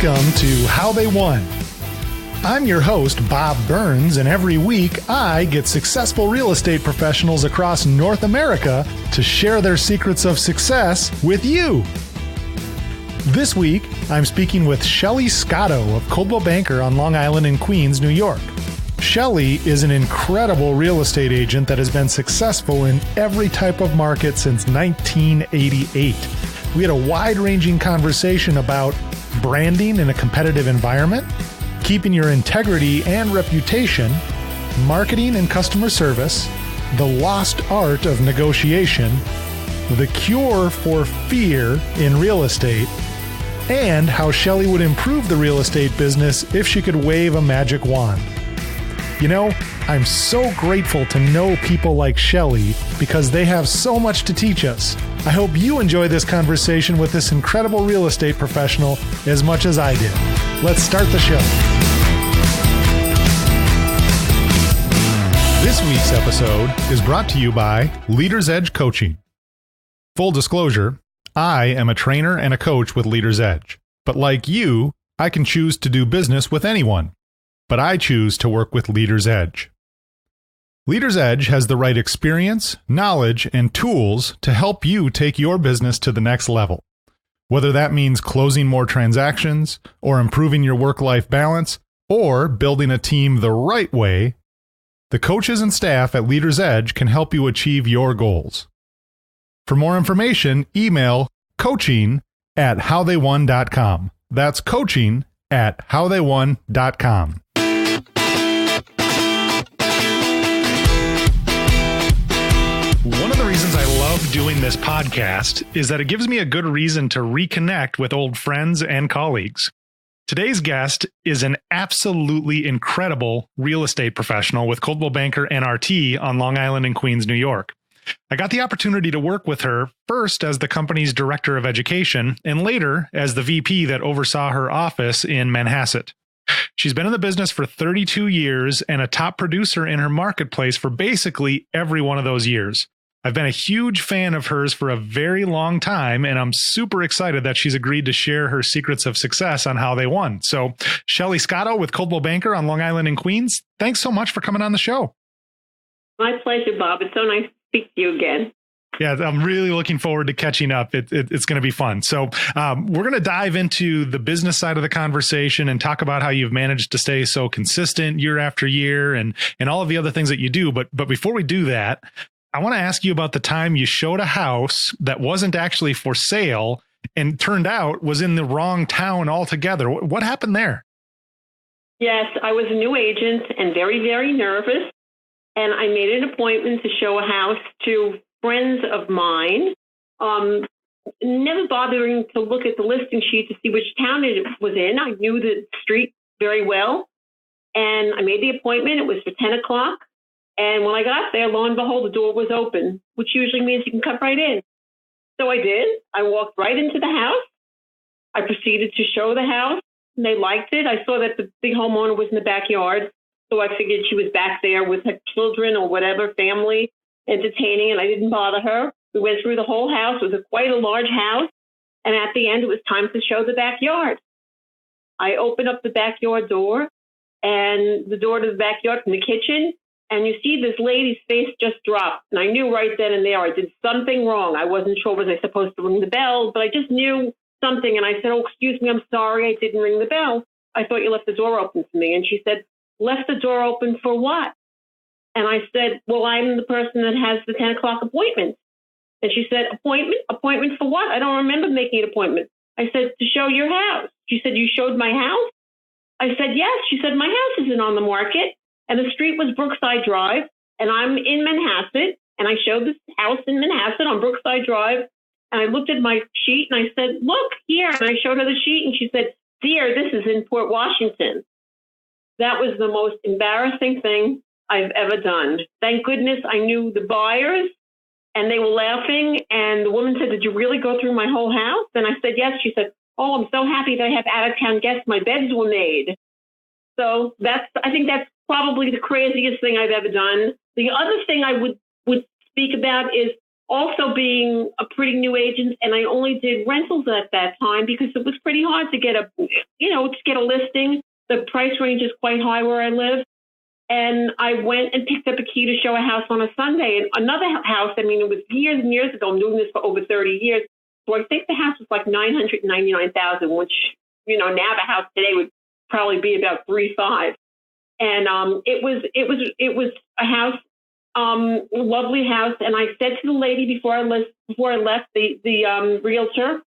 Welcome to How They Won. I'm your host, Bob Burns, and every week I get successful real estate professionals across North America to share their secrets of success with you. This week, I'm speaking with Shelley Scotto of Coldwell Banker on Long Island in Queens, New York. Shelley is an incredible real estate agent that has been successful in every type of market since 1988. We had a wide-ranging conversation about branding in a competitive environment, keeping your integrity and reputation, marketing and customer service, the lost art of negotiation, the cure for fear in real estate, and how Shelley would improve the real estate business if she could wave a magic wand. You know, I'm so grateful to know people like Shelley because they have so much to teach us. I hope you enjoy this conversation with this incredible real estate professional as much as I did. Let's start the show. This week's episode is brought to you by Leaders Edge Coaching. Full disclosure, I am a trainer and a coach with Leaders Edge. But like you, I can choose to do business with anyone. But I choose to work with Leaders Edge. Leaders Edge has the right experience, knowledge, and tools to help you take your business to the next level. Whether that means closing more transactions, or improving your work-life balance, or building a team the right way, the coaches and staff at Leaders Edge can help you achieve your goals. For more information, email coaching@howtheywon.com. That's coaching@howtheywon.com. One of the reasons I love doing this podcast is that it gives me a good reason to reconnect with old friends and colleagues. Today's guest is an absolutely incredible real estate professional with Coldwell Banker NRT on Long Island in Queens, New York. I got the opportunity to work with her first as the company's director of education and later as the VP that oversaw her office in Manhasset. She's been in the business for 32 years and a top producer in her marketplace for basically every one of those years. I've been a huge fan of hers for a very long time, and I'm super excited that she's agreed to share her secrets of success on How They Won. So, Shelley Scotto with Coldwell Banker on Long Island in Queens, thanks so much for coming on the show. My pleasure, Bob. It's so nice to speak to you again. Yeah, I'm really looking forward to catching up. It's going to be fun. So we're going to dive into the business side of the conversation and talk about how you've managed to stay so consistent year after year and all of the other things that you do. But before we do that, I want to ask you about the time you showed a house that wasn't actually for sale and turned out was in the wrong town altogether. What happened there? Yes, I was a new agent and very, very nervous. And I made an appointment to show a house to friends of mine, never bothering to look at the listing sheet to see which town it was in. I knew the street very well. And I made the appointment. It was for 10 o'clock. And when I got there, lo and behold, the door was open, which usually means you can come right in. So I did. I walked right into the house. I proceeded to show the house. And they liked it. I saw that the big homeowner was in the backyard. So I figured she was back there with her children or whatever, family, entertaining, and I didn't bother her. We went through the whole house. It was quite a large house. And at the end, it was time to show the backyard. I opened up the backyard door and the door to the backyard from the kitchen. And you see this lady's face just dropped. And I knew right then and there I did something wrong. I wasn't sure, was I supposed to ring the bell? But I just knew something. And I said, oh, excuse me, I'm sorry, I didn't ring the bell. I thought you left the door open for me. And she said, left the door open for what? And I said, well, I'm the person that has the 10 o'clock appointment. And she said, appointment? Appointment for what? I don't remember making an appointment. I said, to show your house. She said, you showed my house? I said, yes. She said, my house isn't on the market. And the street was Brookside Drive. And I'm in Manhasset. And I showed this house in Manhasset on Brookside Drive. And I looked at my sheet and I said, look here. And I showed her the sheet and she said, dear, this is in Port Washington. That was the most embarrassing thing I've ever done. Thank goodness I knew the buyers and they were laughing. And the woman said, did you really go through my whole house? And I said, yes. She said, oh, I'm so happy that I have out-of-town guests. My beds were made. So I think that's probably the craziest thing I've ever done. The other thing I would speak about is also being a pretty new agent, and I only did rentals at that time because it was pretty hard to get a listing. The price range is quite high where I live. And I went and picked up a key to show a house on a Sunday. And another house, I mean, it was years and years ago. I'm doing this for over 30 years. So I think the house was like $999,000, which, now the house today would probably be about 3.5. And it was a house, lovely house. And I said to the lady before I left the realtor,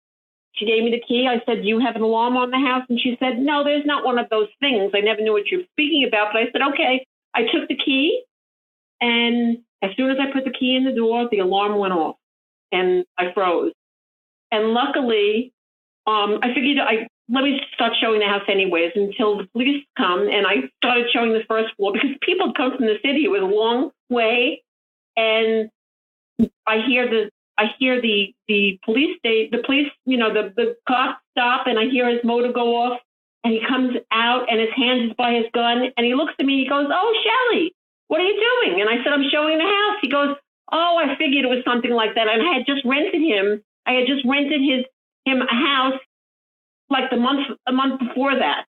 she gave me the key. I said, "Do you have an alarm on the house?" And she said, "No, there's not one of those things. I never knew what you were speaking about." But I said, "Okay." I took the key, and as soon as I put the key in the door, the alarm went off, and I froze. And luckily, I figured let me start showing the house anyways until the police come. And I started showing the first floor because people come from the city. It was a long way, and I hear the police the cop stop, and I hear his motor go off, and he comes out and his hand is by his gun, and he looks at me, he goes, "Oh, Shelley, what are you doing?" And I said, "I'm showing the house." He goes, "Oh, I figured it was something like that." And I had just rented him a house like a month before that.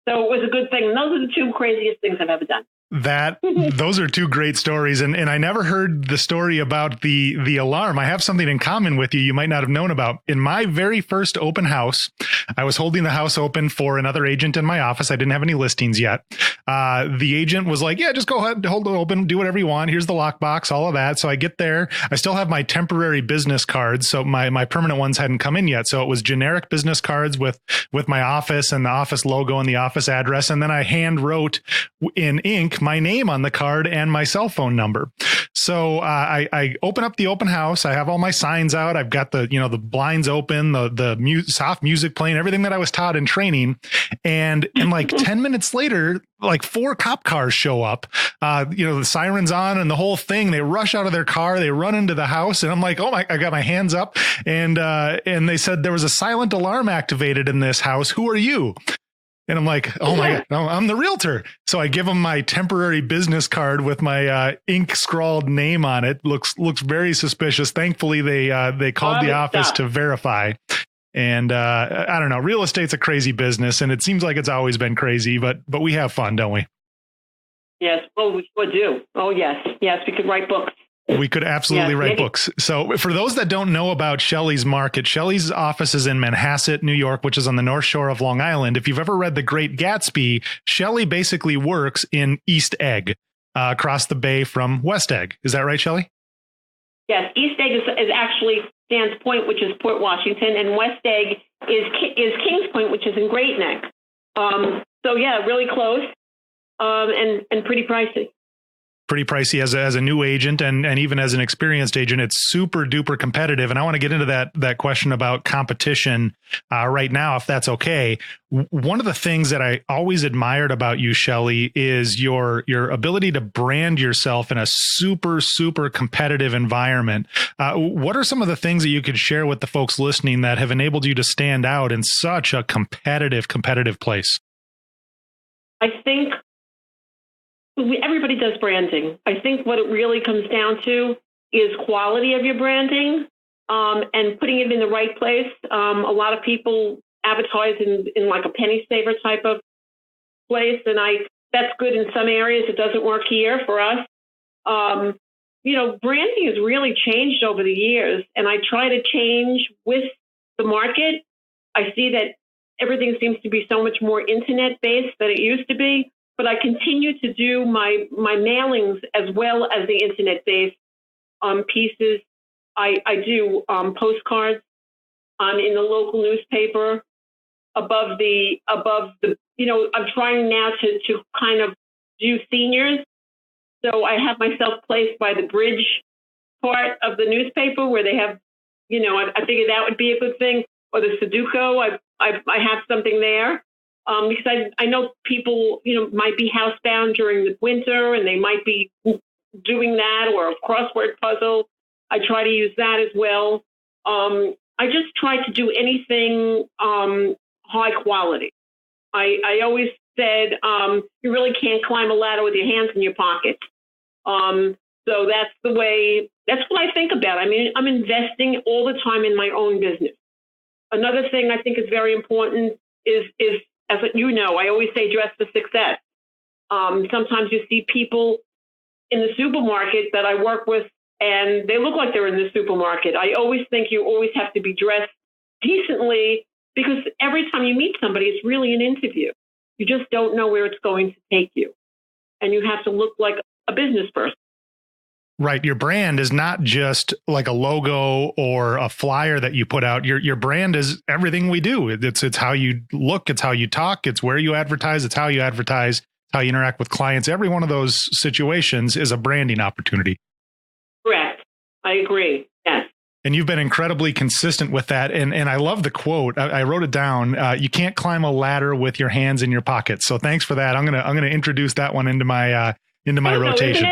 So it was a good thing. And those are the two craziest things I've ever done. Those are two great stories. And I never heard the story about the alarm. I have something in common with you might not have known about. In my very first open house, I was holding the house open for another agent in my office. I didn't have any listings yet. The agent was like, "Yeah, just go ahead, hold it open, do whatever you want. Here's the lockbox," all of that. So I get there. I still have my temporary business cards. So my permanent ones hadn't come in yet. So it was generic business cards with my office and the office logo and the office address. And then I hand wrote in ink my name on the card and my cell phone number. So I open up the open house. I have all my signs out. I've got the blinds open, the soft music playing, everything that I was taught in training. And like 10 minutes later, like 4 cop cars show up, the sirens on and the whole thing. They rush out of their car. They run into the house. And I'm like, "Oh my," I got my hands up, and they said there was a silent alarm activated in this house. "Who are you?" And I'm like, "Oh my God, I'm the realtor." So I give them my temporary business card with my ink scrawled name on it. Looks very suspicious. Thankfully, they called the office to verify. And I don't know, real estate's a crazy business, and it seems like it's always been crazy, but we have fun, don't we? Yes. Well, we do. Oh, yes. Yes, we could write books. We could absolutely write books. So for those that don't know about Shelley's market, Shelley's office is in Manhasset, New York, which is on the North Shore of Long Island. If you've ever read The Great Gatsby, Shelley basically works in East Egg, across the bay from West Egg. Is that right, Shelley? Yes. East Egg is actually Sands Point, which is Port Washington, and West Egg is Kings Point, which is in Great Neck. So yeah, really close, and pretty pricey. Pretty pricey as a new agent, and even as an experienced agent, it's super duper competitive. And I want to get into that question about competition right now, if that's okay. One of the things that I always admired about you, Shelley, is your ability to brand yourself in a super, super competitive environment. What are some of the things that you could share with the folks listening that have enabled you to stand out in such a competitive place? I think everybody does branding. I think what it really comes down to is quality of your branding, and putting it in the right place. A lot of people advertise in like a penny saver type of place, and that's good in some areas. It doesn't work here for us. Branding has really changed over the years, and I try to change with the market. I see that everything seems to be so much more internet-based than it used to be. But I continue to do my mailings as well as the internet-based pieces. I do postcards in the local newspaper above the. I'm trying now to kind of do seniors. So I have myself placed by the bridge part of the newspaper where they have, I figured that would be a good thing. Or the Sudoku, I have something there. Because I know people, might be housebound during the winter and they might be doing that, or a crossword puzzle. I try to use that as well. I just try to do anything high quality. I always said you really can't climb a ladder with your hands in your pockets. So that's the way That's what I think about. I mean, I'm investing all the time in my own business. Another thing I think is very important is as you know, I always say dress for success. Sometimes you see people in the supermarket that I work with, and they look like they're in the supermarket. I always think you always have to be dressed decently, because every time you meet somebody, it's really an interview. You just don't know where it's going to take you. And you have to look like a business person. Right. Your brand is not just like a logo or a flyer that you put out. Your brand is everything we do. It's how you look. It's how you talk. It's where you advertise. It's how you advertise, how you interact with clients. Every one of those situations is a branding opportunity. Correct. I agree. Yes. And you've been incredibly consistent with that. And I love the quote. I wrote it down. You can't climb a ladder with your hands in your pockets. So thanks for that. I'm gonna introduce that one into my rotation.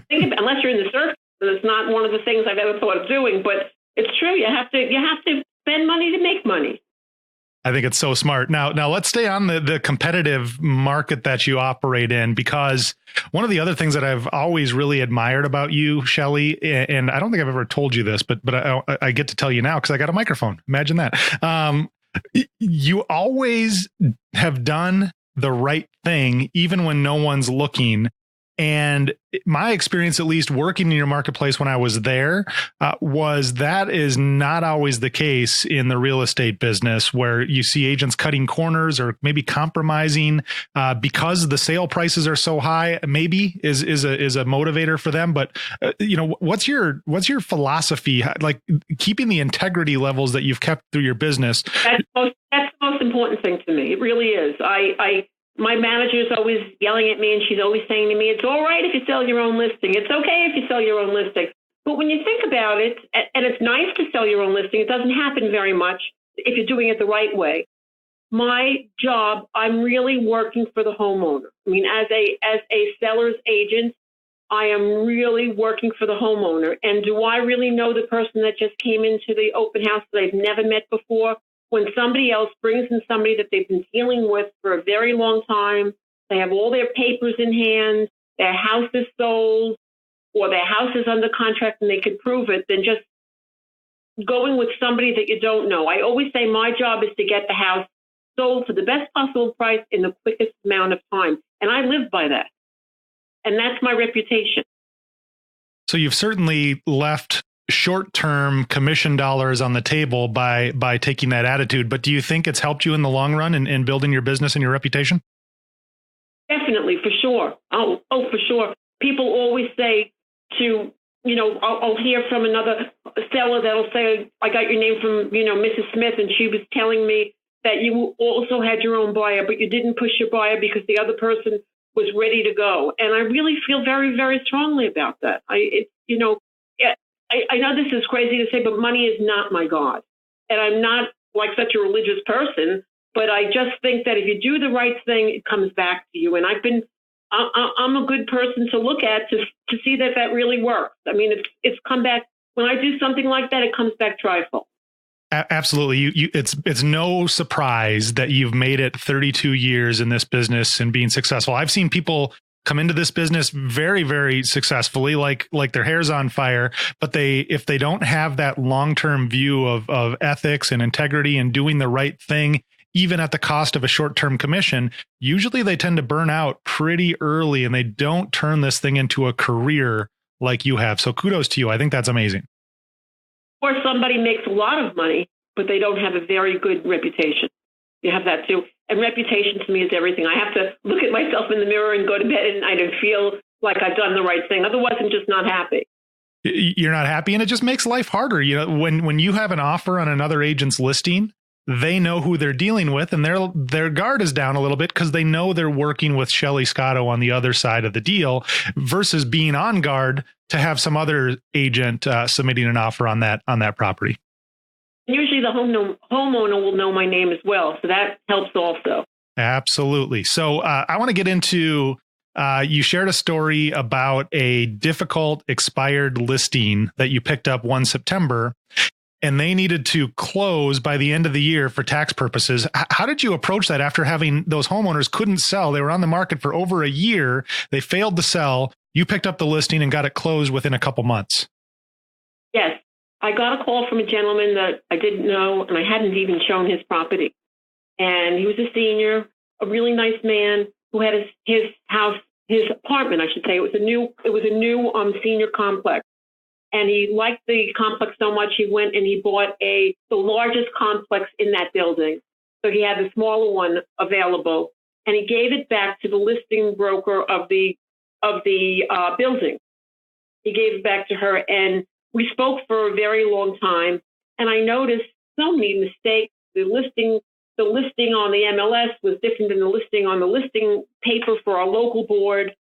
Think about, unless you're in the circus, it's not one of the things I've ever thought of doing. But it's true. You have to spend money to make money. I think it's so smart. Now let's stay on the competitive market that you operate in, because one of the other things that I've always really admired about you, Shelley, and I don't think I've ever told you this, but I get to tell you now because I got a microphone. Imagine that. You always have done the right thing, even when no one's looking. And my experience, at least working in your marketplace when I was there, was that is not always the case in the real estate business, where you see agents cutting corners or maybe compromising because the sale prices are so high. Maybe is a motivator for them. But what's your philosophy, like keeping the integrity levels that you've kept through your business? That's the most important thing to me. It really is. My manager is always yelling at me, and she's always saying to me, it's all right if you sell your own listing. It's okay if you sell your own listing. But when you think about it, and it's nice to sell your own listing, it doesn't happen very much if you're doing it the right way. My job, I'm really working for the homeowner. I mean, as a seller's agent, I am really working for the homeowner. And do I really know the person that just came into the open house that I've never met before? When somebody else brings in somebody that they've been dealing with for a very long time, they have all their papers in hand, their house is sold, or their house is under contract and they can prove it, then just going with somebody that you don't know. I always say my job is to get the house sold for the best possible price in the quickest amount of time. And I live by that. And that's my reputation. So you've certainly left short-term commission dollars on the table by taking that attitude. But do you think it's helped you in the long run in building your business and your reputation? Definitely, for sure. Oh, for sure. People always say I'll hear from another seller that'll say, I got your name from, Mrs. Smith, and she was telling me that you also had your own buyer, but you didn't push your buyer because the other person was ready to go. And I really feel very, very strongly about that. I know this is crazy to say, but money is not my God. And I'm not like such a religious person, but I just think that if you do the right thing, it comes back to you. And I'm a good person to look at to see that really works. I mean, it's come back. When I do something like that, it comes back trifold. Absolutely. It's no surprise that you've made it 32 years in this business and being successful. I've seen people come into this business very, very successfully, like their hair's on fire, but if they don't have that long-term view of ethics and integrity and doing the right thing, even at the cost of a short-term commission, usually they tend to burn out pretty early and they don't turn this thing into a career like you have. So kudos to you. I think that's amazing. Or somebody makes a lot of money, but they don't have a very good reputation. You have that too. And reputation to me is everything. I have to look at myself in the mirror and go to bed and I don't feel like I've done the right thing. Otherwise, I'm just not happy. You're not happy, and it just makes life harder. When you have an offer on another agent's listing, they know who they're dealing with, and their guard is down a little bit because they know they're working with Shelley Scotto on the other side of the deal, versus being on guard to have some other agent submitting an offer on that property. Usually the homeowner will know my name as well, so that helps also. Absolutely. So I want to get into, you shared a story about a difficult expired listing that you picked up one September, and they needed to close by the end of the year for tax purposes. How did you approach that after having those homeowners couldn't sell? They were on the market for over a year. They failed to sell. you picked up the listing and got it closed within a couple months. Yes. I got a call from a gentleman that I didn't know, and I hadn't even shown his property. And he was a senior, a really nice man who had his house, his apartment, I should say. It was a new senior complex. And he liked the complex so much, he went and he bought the largest complex in that building. So he had the smaller one available, and he gave it back to the listing broker of the building. He gave it back to her, and we spoke for a very long time. And I noticed so many mistakes. The listing on the MLS was different than the listing on the listing paper for our local board.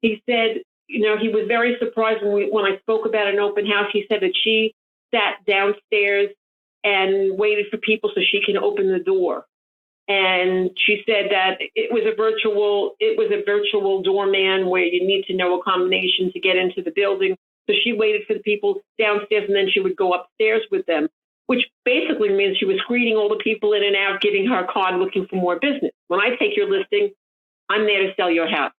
He said, he was very surprised when I spoke about an open house. He said that she sat downstairs and waited for people so she can open the door. And she said that it was a virtual doorman where you need to know a combination to get into the building. So she waited for the people downstairs, and then she would go upstairs with them, which basically means she was greeting all the people in and out, giving her a card, looking for more business. When I take your listing, I'm there to sell your house.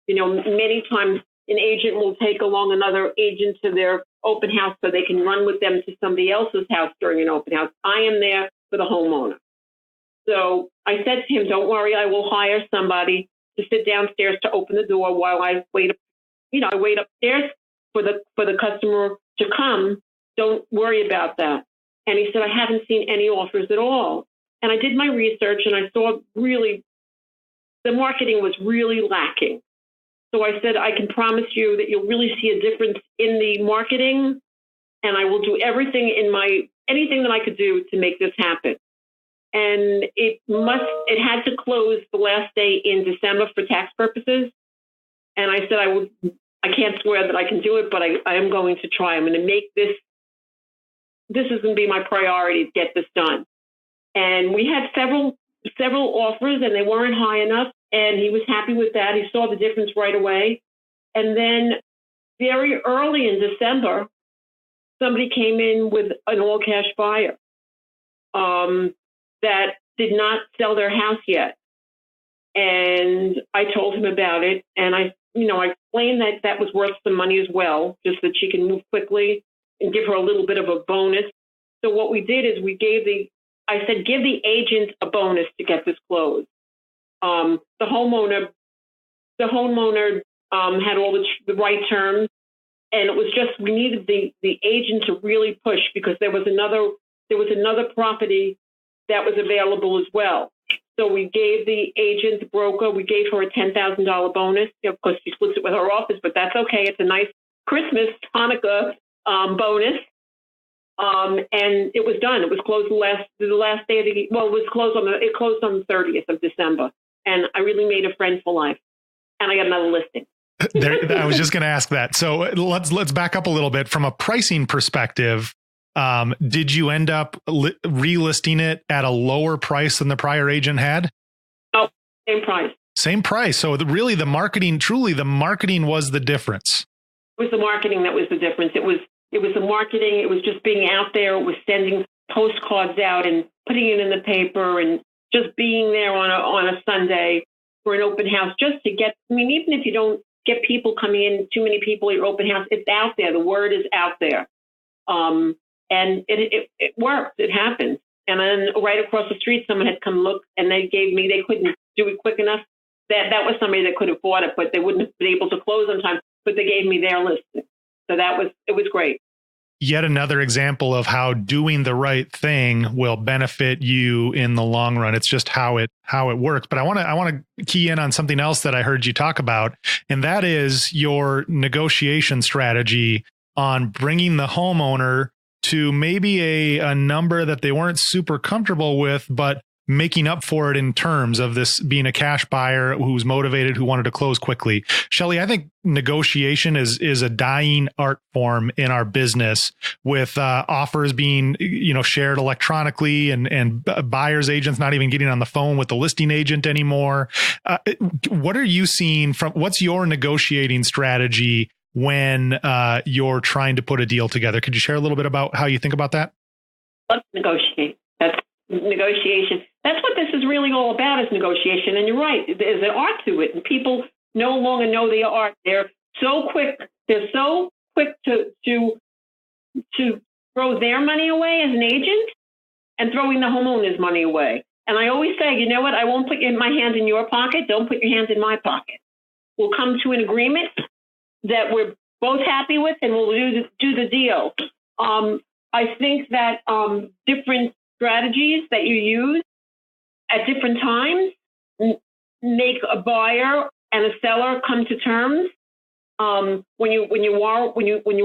Many times an agent will take along another agent to their open house so they can run with them to somebody else's house during an open house. I am there for the homeowner. So I said to him, don't worry, I will hire somebody to sit downstairs to open the door while I wait. I wait upstairs for the customer to come. Don't worry about that. And he said, I haven't seen any offers at all. And I did my research, and I saw really the marketing was really lacking. So I said, I can promise you that you'll really see a difference in the marketing, and I will do anything that I could do to make this happen. And it had to close the last day in December for tax purposes. And I said, I can't swear that I can do it, but I am going to try. I'm going to make this is going to be my priority to get this done. And we had several offers, and they weren't high enough. And he was happy with that. He saw the difference right away. And then very early in December, somebody came in with an all-cash buyer that did not sell their house yet. And I told him about it. And I explained that was worth some money as well, just that she can move quickly and give her a little bit of a bonus. So what we did is I said, give the agent a bonus to get this closed. The homeowner had all the right terms, and it was just we needed the agent to really push because there was another property that was available as well. So we gave the agent, the broker, we gave her a $10,000 bonus. Of course, she splits it with her office, but that's okay. It's a nice Christmas, Hanukkah bonus. And it was done. It was closed the last day of it closed on the 30th of December. And I really made a friend for life. And I got another listing. I was just going to ask that. So let's back up a little bit from a pricing perspective. Did you end up relisting it at a lower price than the prior agent had? Oh, same price. Same price. So really the marketing was the difference. It was the marketing that was the difference. It was the marketing. It was just being out there. It was sending postcards out and putting it in the paper and just being there on a Sunday for an open house just to get, even if you don't get people coming in, too many people at your open house, it's out there. The word is out there. And it worked. It happened. And then right across the street, someone had come look, and they couldn't do it quick enough. That was somebody that could have bought it, but they wouldn't have been able to close on time, but they gave me their listing. So it was great. Yet another example of how doing the right thing will benefit you in the long run. It's just how it works. But I want to key in on something else that I heard you talk about, and that is your negotiation strategy on bringing the homeowner to maybe a number that they weren't super comfortable with, but making up for it in terms of this being a cash buyer who's motivated, who wanted to close quickly. Shelley, I think negotiation is a dying art form in our business, with offers being, shared electronically and buyers agents not even getting on the phone with the listing agent anymore. What are you seeing what's your negotiating strategy when you're trying to put a deal together? Could you share a little bit about how you think about that? Let's negotiate. That's negotiation. That's what this is really all about, is negotiation. And you're right, there's an art to it. And people no longer know the art. They're so quick. They're so quick to throw their money away as an agent and throwing the homeowner's money away. And I always say, you know what? I won't put my hand in your pocket. Don't put your hands in my pocket. We'll come to an agreement that we're both happy with, and we'll do the deal. I think that different strategies that you use at different times make a buyer and a seller come to terms. When you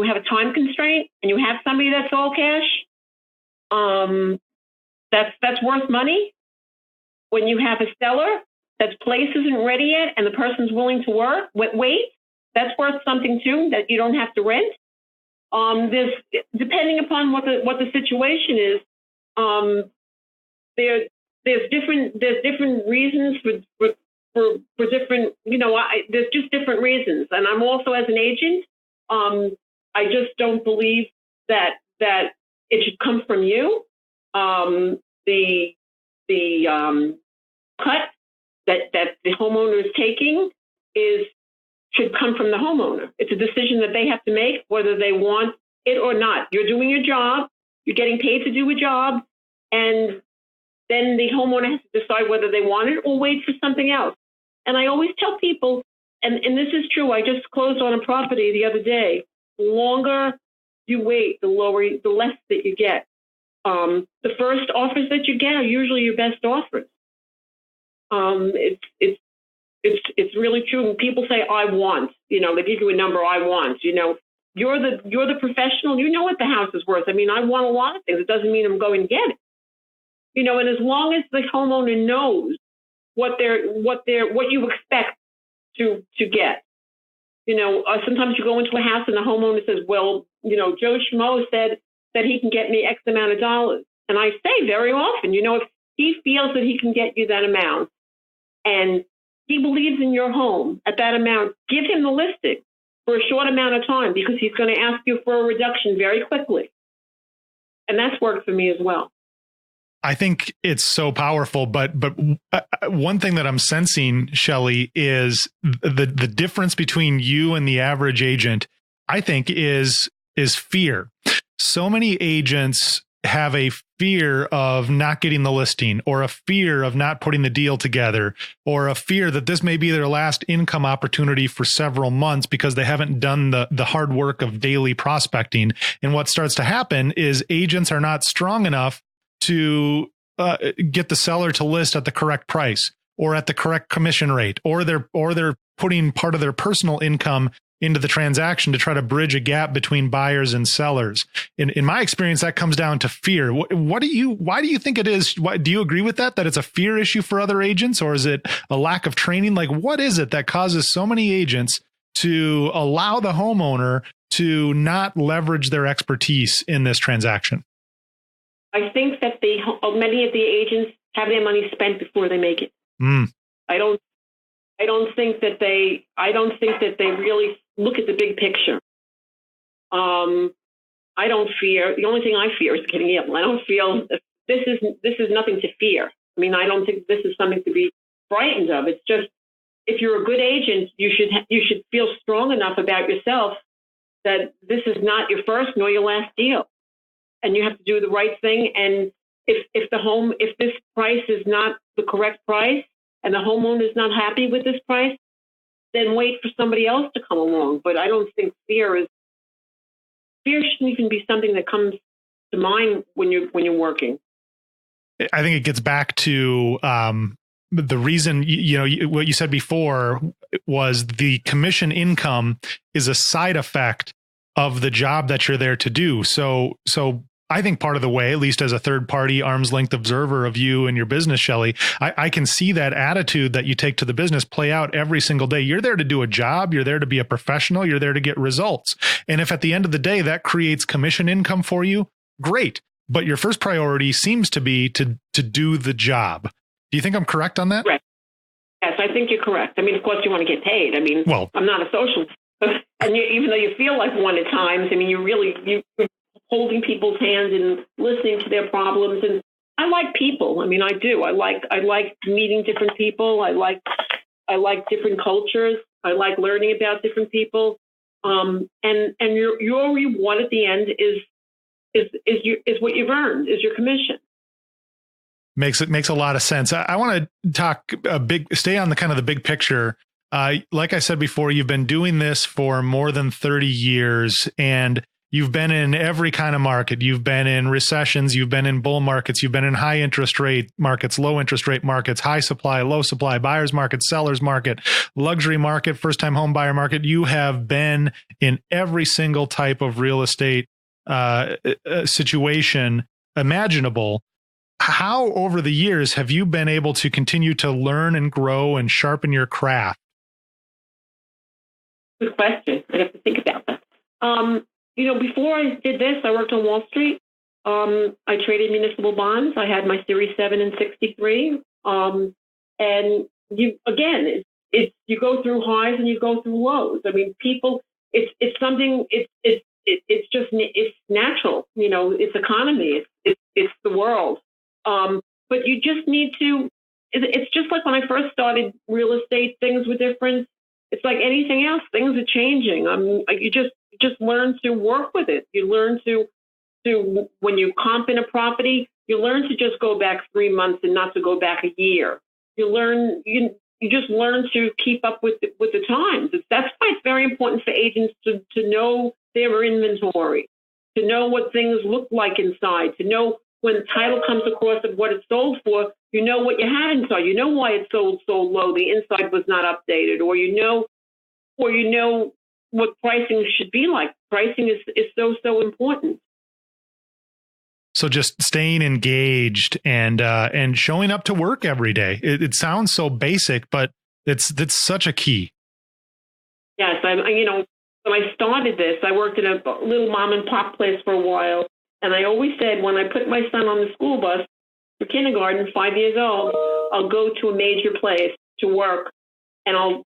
have a time constraint and you have somebody that's all cash, that's worth money. When you have a seller that's place isn't ready yet and the person's willing to wait, that's worth something too, that you don't have to rent. There's, depending upon what the situation is, there's different reasons for different, there's just different reasons. And I'm also, as an agent, I just don't believe that it should come from you. The cut that the homeowner is taking should come from the homeowner. It's a decision that they have to make, whether they want it or not. You're doing your job. You're getting paid to do a job. And then the homeowner has to decide whether they want it or wait for something else. And I always tell people, and this is true, I just closed on a property the other day. The longer you wait, the less that you get. The first offers that you get are usually your best offers. It's really true. And people say, I want, they give you a number, I want, you're the professional. You know what the house is worth. I mean, I want a lot of things. It doesn't mean I'm going to get it. And as long as the homeowner knows what you expect to get, sometimes you go into a house and the homeowner says, well, Joe Schmo said that he can get me X amount of dollars. And I say very often, if he feels that he can get you that amount and he believes in your home at that amount, give him the listing for a short amount of time, because he's going to ask you for a reduction very quickly. And that's worked for me as well. I think it's so powerful, but one thing that I'm sensing, Shelley, is the difference between you and the average agent, I think, is fear. So many agents have a fear of not getting the listing, or a fear of not putting the deal together, or a fear that this may be their last income opportunity for several months because they haven't done the hard work of daily prospecting. And what starts to happen is agents are not strong enough to get the seller to list at the correct price or at the correct commission rate, or they're putting part of their personal income into the transaction to try to bridge a gap between buyers and sellers. In my experience, that comes down to fear. Why do you think it is? Do you agree with that it's a fear issue for other agents, or is it a lack of training? Like, what is it that causes so many agents to allow the homeowner to not leverage their expertise in this transaction? I think that many of the agents have their money spent before they make it. I don't think that they really look at the big picture. I don't fear. The only thing I fear is getting ill. I don't feel this is nothing to fear. I mean, I don't think this is something to be frightened of. It's just, if you're a good agent, you should feel strong enough about yourself that this is not your first nor your last deal, and you have to do the right thing. And if this price is not the correct price and the homeowner is not happy with this price, then wait for somebody else to come along. But I don't think fear shouldn't even be something that comes to mind when you're working. I think it gets back to the reason, what you said before was the commission income is a side effect of the job that you're there to do. So I think part of the way, at least as a third party arm's length observer of you and your business, Shelley, I can see that attitude that you take to the business play out every single day. You're there to do a job. You're there to be a professional. You're there to get results. And if at the end of the day that creates commission income for you, great. But your first priority seems to be to do the job. Do you think I'm correct on that? Correct. Yes, I think you're correct. I mean, of course, you want to get paid. I mean, well, I'm not a social, and even though you feel like one at times, I mean, you're holding people's hands and listening to their problems. And I like people. I mean, I do. I like meeting different people. I like different cultures. I like learning about different people. And your reward at the end is what you've earned, is your commission. Makes a lot of sense. I want to stay on the kind of the big picture. Like I said before, you've been doing this for more than 30 years, and you've been in every kind of market. You've been in recessions, you've been in bull markets, you've been in high interest rate markets, low interest rate markets, high supply, low supply, buyer's market, seller's market, luxury market, first time home buyer market. You have been in every single type of real estate situation imaginable. How over the years have you been able to continue to learn and grow and sharpen your craft? Good question. I have to think about that. Before I did this, I worked on Wall Street. I traded municipal bonds. I had my Series 7 and 63. And you go through highs and you go through lows. I mean, it's something. It's natural. It's economy. It's the world. But you just need to, it's just like when I first started real estate, things were different. It's like anything else, things are changing. You just learn to work with it. You learn to when you comp in a property, you learn to just go back 3 months and not to go back a year. You just learn to keep up with the times. That's why it's very important for agents to know their inventory, to know what things look like inside, to know when the title comes across of what it's sold for, you know what you had inside. You know why it sold so low. The inside was not updated, or you know what pricing should be like. Pricing is so important. So just staying engaged and showing up to work every day. It sounds so basic, but that's such a key. Yes, when I started this, I worked in a little mom and pop place for a while. And I always said, when I put my son on the school bus for kindergarten, 5 years old, I'll go to a major place to work, and I'll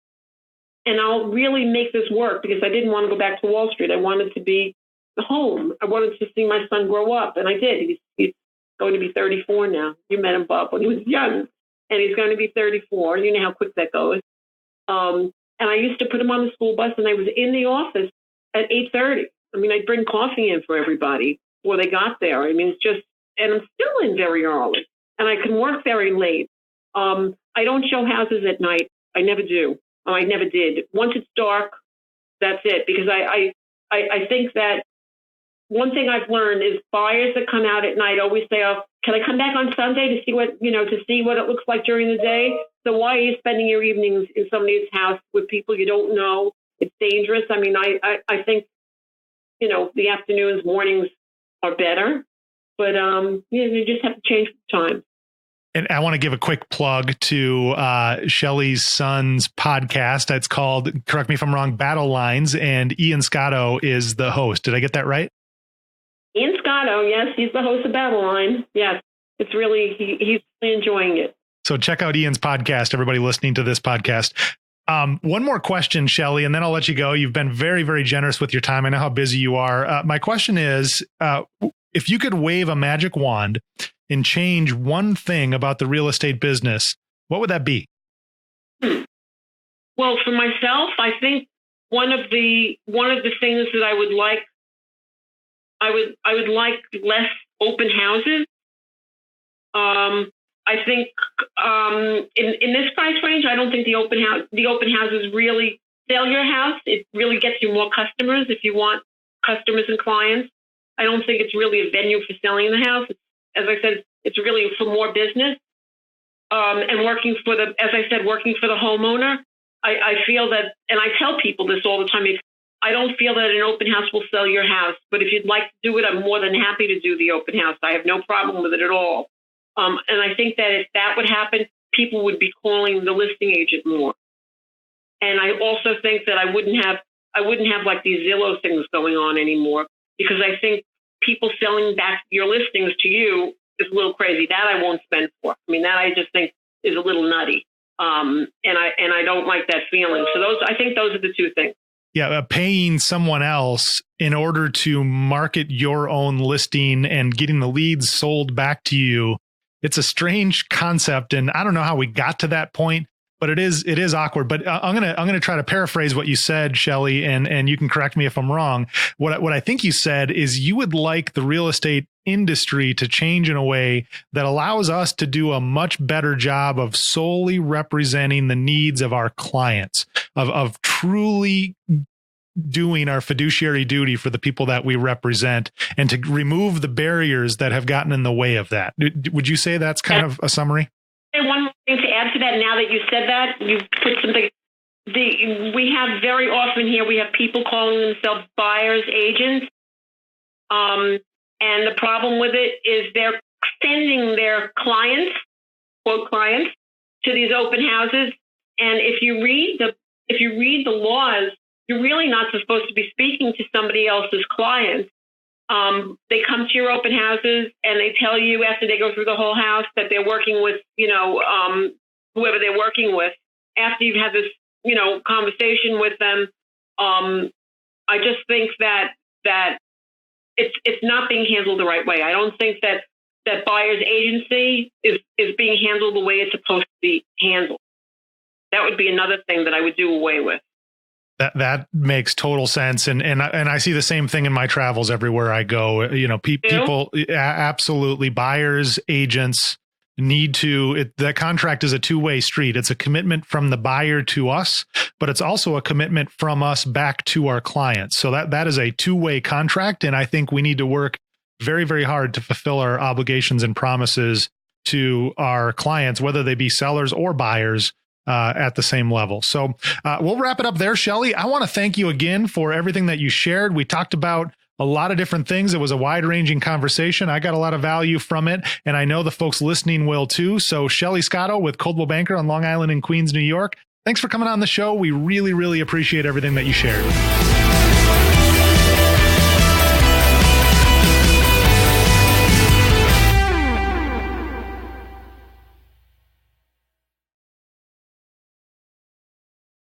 really make this work, because I didn't want to go back to Wall Street. I wanted to be home. I wanted to see my son grow up, and I did. He's going to be 34 now. You met him, Bob, when he was young, and he's going to be 34. You know how quick that goes. And I used to put him on the school bus, and I was in the office at 8:30. I mean, I'd bring coffee in for everybody before they got there. I mean, and I'm still in very early, and I can work very late. I don't show houses at night. I never do. I never did. Once it's dark, that's it. Because I think that one thing I've learned is buyers that come out at night always say, "Oh, can I come back on Sunday to see what it looks like during the day?" So why are you spending your evenings in somebody's house with people you don't know? It's dangerous. I mean, I think the afternoons, mornings are better, but you just have to change the time. And I want to give a quick plug to Shelley's son's podcast. It's called, correct me if I'm wrong, Battle Lines, and Ian Scotto is the host. Did I get that right? Ian Scotto, yes, he's the host of Battle Line. Yes, it's really, he's really enjoying it. So check out Ian's podcast, everybody listening to this podcast. One more question, Shelley, and then I'll let you go. You've been very, very generous with your time. I know how busy you are. My question is, if you could wave a magic wand and change one thing about the real estate business, what would that be? Well, for myself, I think one of the things that I would like less open houses. I think in this price range, I don't think the open houses really sell your house. It really gets you more customers if you want customers and clients. I don't think it's really a venue for selling the house. As I said, it's really for more business. And working for the homeowner, I feel that, and I tell people this all the time, I don't feel that an open house will sell your house, but if you'd like to do it, I'm more than happy to do the open house. I have no problem with it at all. And I think that if that would happen, people would be calling the listing agent more. And I also think that I wouldn't have like these Zillow things going on anymore, because I think people selling back your listings to you is a little crazy. That I won't spend for. I mean, that I just think is a little nutty. And I don't like that feeling. So I think those are the two things. Yeah, paying someone else in order to market your own listing and getting the leads sold back to you. It's a strange concept, and I don't know how we got to that point, but it is awkward. But I'm gonna try to paraphrase what you said, Shelley, and you can correct me if I'm wrong. What I think you said is you would like the real estate industry to change in a way that allows us to do a much better job of solely representing the needs of our clients, of truly doing our fiduciary duty for the people that we represent, and to remove the barriers that have gotten in the way of that. Would you say that's kind of a summary? One more thing to add to that. Now that you said that, you put something. We have very often here, we have people calling themselves buyers agents. And the problem with it is they're sending their clients, quote clients, to these open houses. And if you read the laws, you're really not supposed to be speaking to somebody else's clients. They come to your open houses and they tell you after they go through the whole house that they're working with, whoever they're working with. After you've had this, conversation with them, I just think that it's not being handled the right way. I don't think that buyer's agency is being handled the way it's supposed to be handled. That would be another thing that I would do away with. That makes total sense. And I see the same thing in my travels everywhere I go. People, absolutely, buyers, agents need to, that contract is a two-way street. It's a commitment from the buyer to us, but it's also a commitment from us back to our clients. So that is a two-way contract. And I think we need to work very, very hard to fulfill our obligations and promises to our clients, whether they be sellers or buyers, at the same level. So we'll wrap it up there, Shelley. I want to thank you again for everything that you shared. We talked about a lot of different things. It was a wide-ranging conversation. I got a lot of value from it, and I know the folks listening will too. So Shelley Scotto with Coldwell Banker on Long Island in Queens, New York. Thanks for coming on the show. We really, really appreciate everything that you shared.